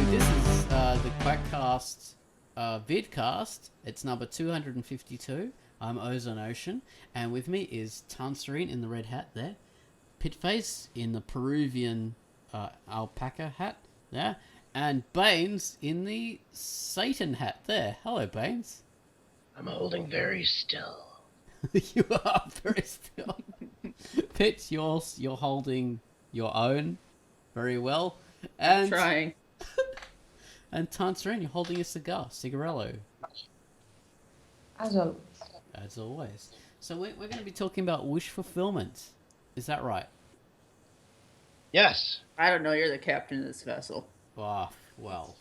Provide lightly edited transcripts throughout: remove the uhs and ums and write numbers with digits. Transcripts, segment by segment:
this is the Quackcast vidcast. It's number 252. I'm Ozone Ocean, and with me is Tantz Aerine in the red hat there, Pitface in the Peruvian alpaca hat there, and Baines in the Satan hat there. Hello, Baines. I'm holding very still. You are very still. Pitch, you're holding your own very well. And I'm trying. And Tantz Aerine, you're holding a cigarello. As always. As always. So we're going to be talking about wish fulfillment. Is that right? Yes. I don't know, you're the captain of this vessel. Well,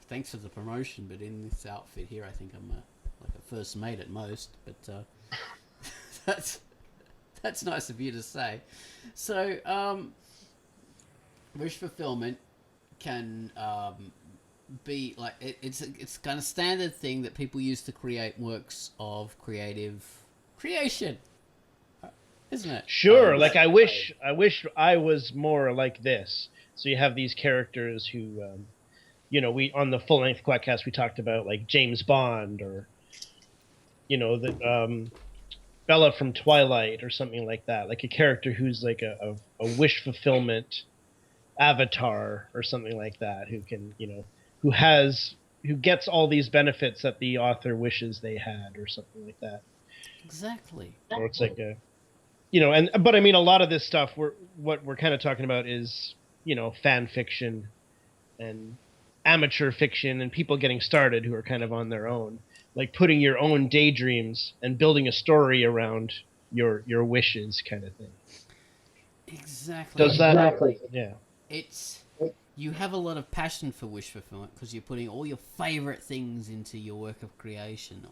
thanks for the promotion, but in this outfit here, I think I'm like a first mate at most. But that's nice of you to say. So, wish fulfillment can be like it's kind of standard thing that people use to create works of creative creation, isn't it? Sure. Like I wish I was more like this. So you have these characters who, we on the full length Quackcast we talked about like James Bond or, the Bella from Twilight or something like that. Like a character who's like a wish fulfillment avatar or something like that, who can, who gets all these benefits that the author wishes they had or something like that. Exactly. Or it's like a, but I mean, a lot of this stuff what we're kind of talking about is, fan fiction and amateur fiction and people getting started who are kind of on their own, like putting your own daydreams and building a story around your wishes kind of thing. Exactly. Does that? Exactly. Yeah. You have a lot of passion for wish fulfillment because you're putting all your favorite things into your work of creation.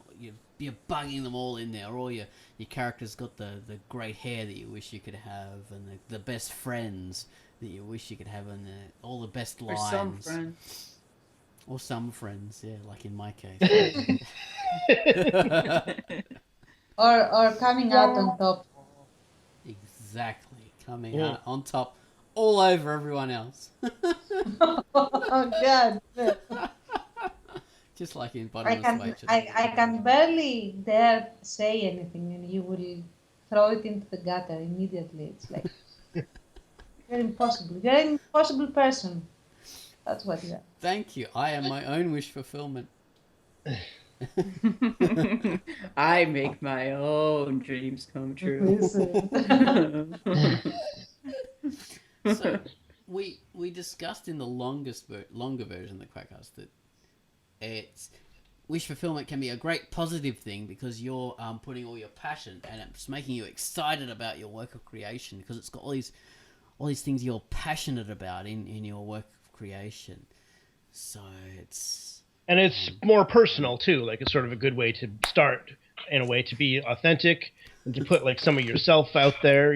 You're bugging them all in there. Or your character's got the great hair that you wish you could have, and the best friends that you wish you could have, and all the best lines. Or some friends. Or some friends, yeah, like in my case. Or coming out on top. Exactly, coming out on top, all over everyone else. Oh God! Just like in Bottomless Wager. I can barely dare say anything, and you will throw it into the gutter immediately. It's like you're impossible. You're an impossible person. That's what you are. Thank you. I am my own wish fulfillment. I make my own dreams come true. So we discussed in the longer version of the Quackcast that wish fulfillment can be a great positive thing because you're putting all your passion and it's making you excited about your work of creation because it's got all these things you're passionate about in your work of creation. So it's more personal too. Like it's sort of a good way to start, in a way, to be authentic and to put like some of yourself out there,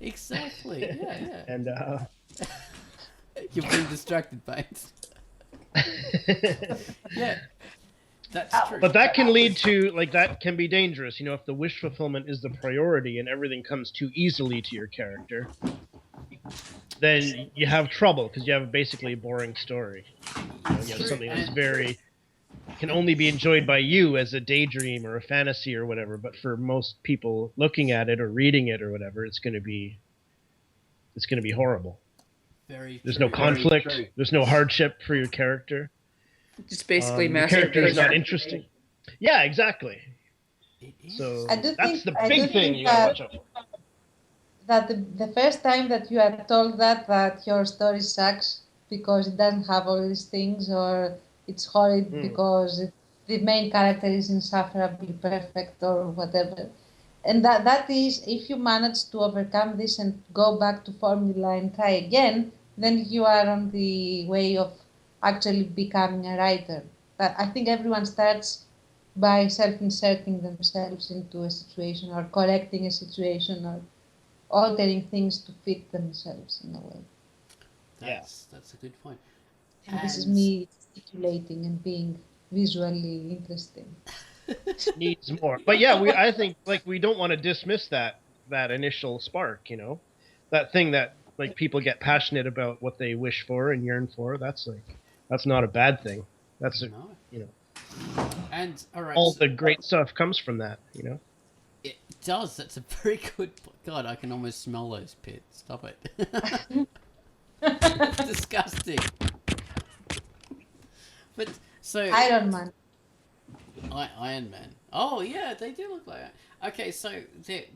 Exactly. Yeah. And you're being distracted, Bates. Yeah, that's true. But that can lead to that can be dangerous. If the wish fulfillment is the priority and everything comes too easily to your character, then you have trouble because you have basically a boring story. You have something that's can only be enjoyed by you as a daydream or a fantasy or whatever. But for most people looking at it or reading it or whatever, it's going to be horrible. There's no conflict. There's no hardship for your character. Just basically the character is masturbation. not interesting. Yeah, exactly. So that's the big thing you gotta watch out for. That the first time that you are told that your story sucks because it doesn't have all these things, or it's horrid because the main character is insufferably perfect or whatever. And that is, if you manage to overcome this and go back to formula and try again, then you are on the way of actually becoming a writer. But I think everyone starts by self-inserting themselves into a situation or correcting a situation or altering things to fit themselves in a way. That's a good point. And this is me gesticulating and being visually interesting. Needs more. But yeah, I think we don't want to dismiss that initial spark, that thing that like people get passionate about what they wish for and yearn for, that's not a bad thing. That's No. you know, And all right, all so the great stuff comes from that. You know. it does. That's a very good. God, I can almost smell those pits. Stop it. It's disgusting. But so Iron Man. Iron Man. Oh yeah, they do look like that. Okay, so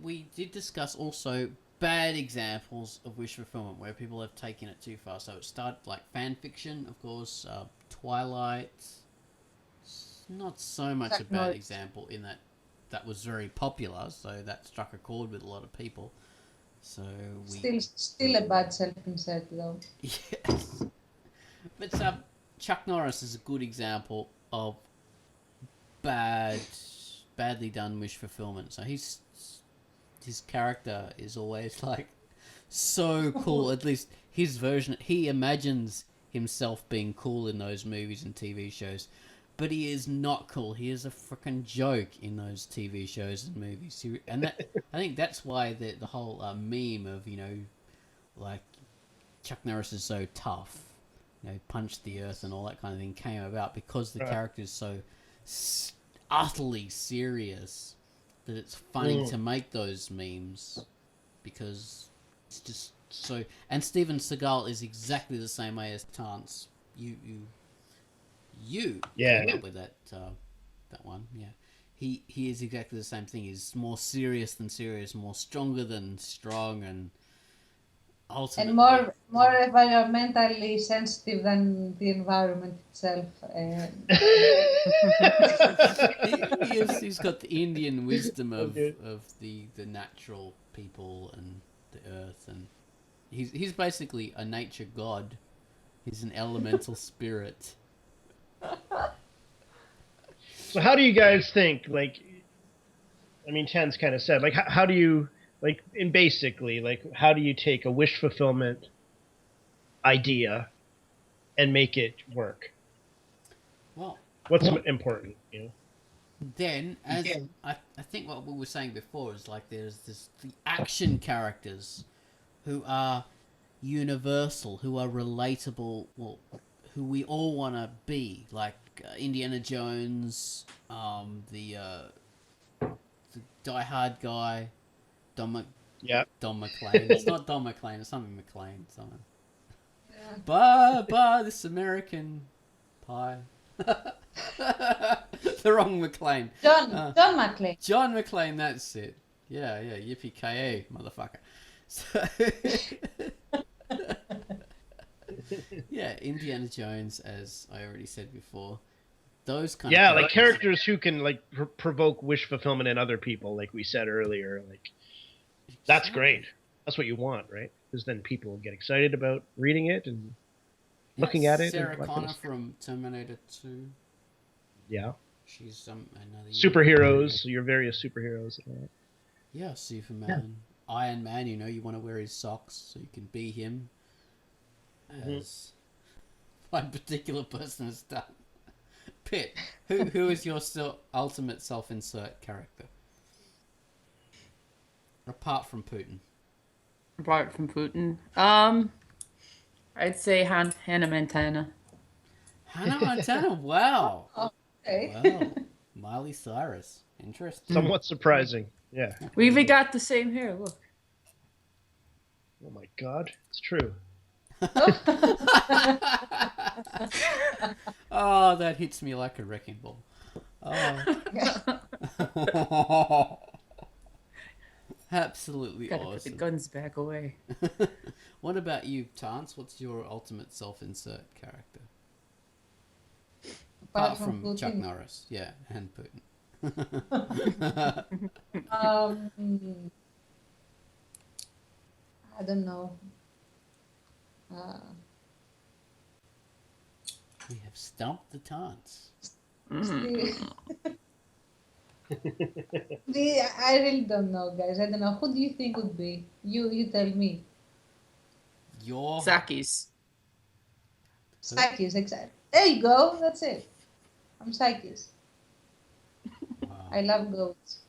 we did discuss also bad examples of wish fulfillment where people have taken it too far. So it started like fan fiction, of course. Twilight. It's not so much a bad example in that was very popular, so that struck a chord with a lot of people. So Still a bad self-insert though. Yes. But Chuck Norris is a good example of badly done wish fulfillment. So his character is always like so cool. At least his version. He imagines himself being cool in those movies and TV shows, but he is not cool. He is a freaking joke in those TV shows and movies. And that, I think that's why the whole meme of, like Chuck Norris is so tough, punch the earth and all that kind of thing came about because the character is so utterly serious that it's funny to make those memes because it's just so. And Steven Seagal is exactly the same way as Tantz. You came up with that one. Yeah, he is exactly the same thing. He's more serious than serious, more stronger than strong, and ultimately and more environmentally sensitive than the environment itself. He's got the Indian wisdom of the natural people and the earth, and he's basically a nature god. He's an elemental spirit. So how do you guys think, Tantz kind of said, how do you, how do you take a wish fulfillment idea and make it work? Well, what's important, Then, as I think what we were saying before is there's the action characters who are universal, who are relatable, who we all want to be, like Indiana Jones, the Die Hard guy, Don McClane. It's not Don McClane. It's something McClane. Something. Yeah. This American Pie. The wrong McClane. John McClane. John McClane. That's it. Yeah. Yippee-ki-yay, motherfucker. So. Yeah, Indiana Jones, as I already said before. Those kind of characters. Characters who can provoke wish fulfillment in other people, like we said earlier. That's great. That's what you want, right? Because then people get excited about reading it and looking at it. Sarah Connor from Terminator 2. Yeah. She's another superheroes. Your various superheroes. Yeah, Superman, Iron Man. You want to wear his socks so you can be him. As one particular person has done. Pitt, who is your ultimate self-insert character? Apart from Putin. I'd say Hannah Montana. Hannah Montana, wow. Okay. Wow. Miley Cyrus. Interesting. Somewhat surprising, yeah. We even got the same hair, look. Oh my god, it's true. Oh, that hits me like a wrecking ball. Oh. Absolutely Gotta awesome. put the guns back away. What about you, Tantz? What's your ultimate self-insert character? Apart from Chuck Norris, yeah, and Putin. I don't know. We have stumped the Tantz. I really don't know, guys. I don't know. Who do you think would be? You tell me. Sakis. Sakis, exactly. There you go. That's it. I'm Sakis. Wow. I love goats.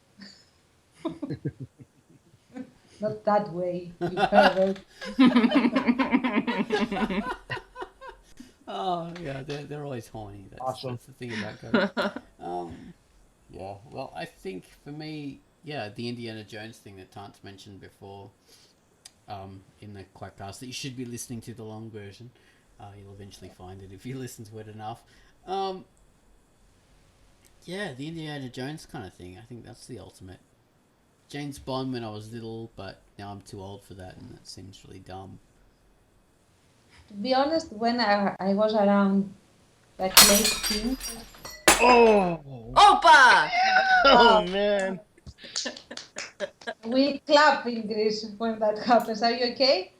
Not that way, you pervert. Oh yeah, they're always horny. Awesome. That's the thing about girls. Yeah. Well, I think for me, yeah, the Indiana Jones thing that Tantz mentioned before, in the Quackcast, that you should be listening to the long version. You'll eventually find it if you listen to it enough. Yeah, the Indiana Jones kind of thing. I think that's the ultimate. James Bond when I was little, but now I'm too old for that, and that seems really dumb. To be honest, when I was around like late teens, Oh. Opa! Oh man. we clap in Greece when that happens. Are you okay?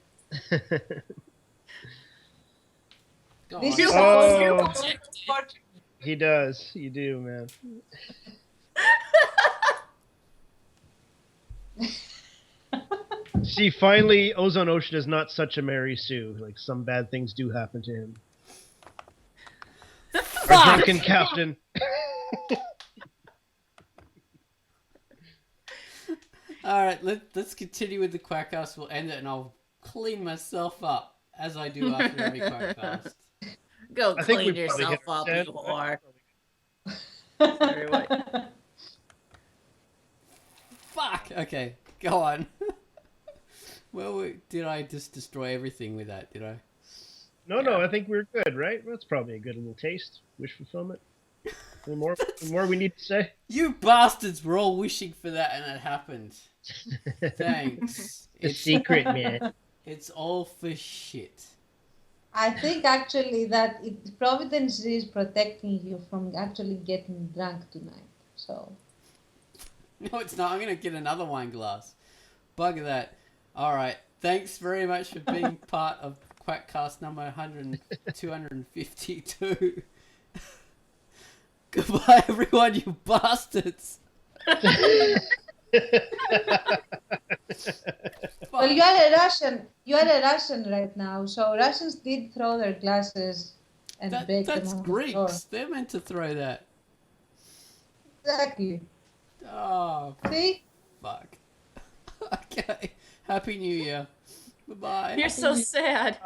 Go This on. is Oh. He does. You do, man. See, finally, Ozone Ocean is not such a Mary Sue. Like, some bad things do happen to him. Our drunken captain. Alright, let's continue with the Quackcast. We'll end it and I'll clean myself up, as I do after every Quackcast. Go I think clean we probably yourself hit our up, stand. you whore. Sorry, what? Fuck! Okay, go on. Well, did I just destroy everything with that, did I? No, I think we're good, right? That's probably a good little taste. Wish fulfillment. Any more we need to say? You bastards were all wishing for that and it happened. Thanks. The secret, man. It's all for shit. I think actually that Providence is protecting you from actually getting drunk tonight. So No, it's not. I'm going to get another wine glass. Bugger that. Alright, thanks very much for being part of Quackcast number 252. Goodbye, everyone, you bastards. well, you are a Russian. You are a Russian right now. So Russians did throw their glasses and break them That's on the floor. Greeks. They're meant to throw that. Exactly. Oh, See? fuck. Okay. Happy New Year. Bye-bye. You're so sad.